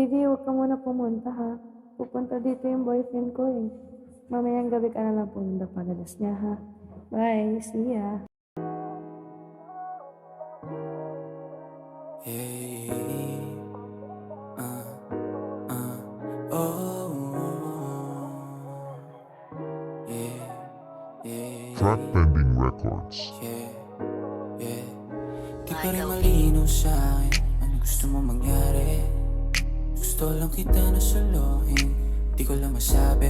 JD, huwag ka muna pumunta ha. Pupunta dito yung boyfriend ko eh. Mamayang gabi ka na lang pumunta padalas niya ha. Bye, see ya. Hey, oh, yeah, yeah, Track Pending Records. yeah, yeah. Di pa rin malinaw sa'kin ano gusto mo mangyari. Gusto lang kita na suluhin, di ko lang masabi.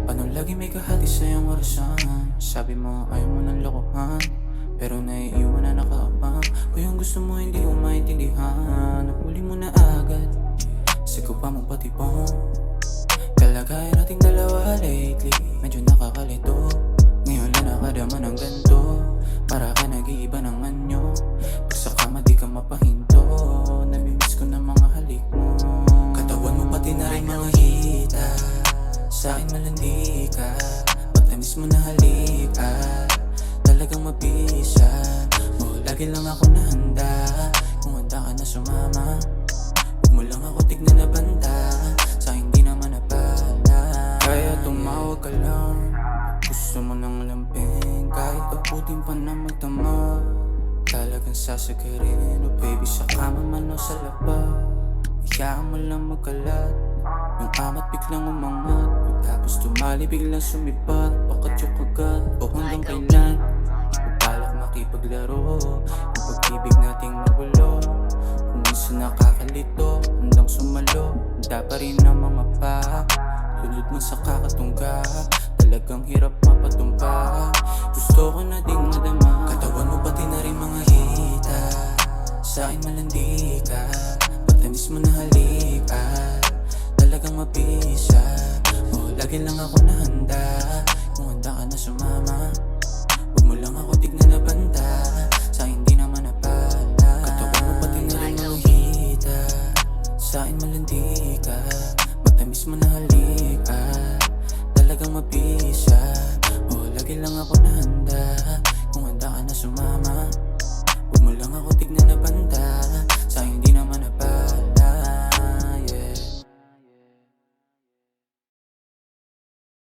Paano lagi may kahati sa iyong orasan? Sabi mo ayaw mo ng lokohan, pero naiiwan na nakaabang. O yung gusto mo hindi ko maintindihan. Napuli mo na agad sa kupa mo pati bong. Kalagayan nating dalawa lately medyo nakakalito. Ngayon lang nakadama ng ganito, para ka nag-iiba ng anyo. Pag sa kama di ka mapahinto, namimiss ko na mga halik mo. Katawan mo pati na rin mga hita, sa'kin malandi ka. Matamis mo na halika, talagang mabisan. Oh, lagi lang ako nahanda, kung handa ka na sumama. Huwag mo lang ako tignan na banda, sa hindi naman napala. Kaya tumawag ka lang, gusto mo ng lamping. Kahit abutin pa na magdama, talagang sasagarin. Oh baby, sa kama man o sa laba, hayaan mo lang magkalat. Yung amat biglang umangat, pagkapos tumali biglang sumipat. Bakat yung kagat, o hanggang kailan balak makipaglaro. Yung pag-ibig nating magulo, kung minsan nakakalito, handang sumalo. Handa pa rin ang mga pa, lulod mo sa kakatungga. Talagang hirap mapatumpa, gusto ko na ding madama. Katawan mo pati na rin mga hita, sa'kin malandi ka. Matamis mo na halika, talagang mabisa. Oh, lagi lang ako nahanda, kung handa ka na sumama. Huwag mo lang ako tignan na banda, sa hindi naman napala. Katawan mo pati na rin mga hita, sa'kin malandi ka. Matamis mo na halika, talagang mabisa. Oh, lagi lang ako nahanda, kung handa ka na sumama.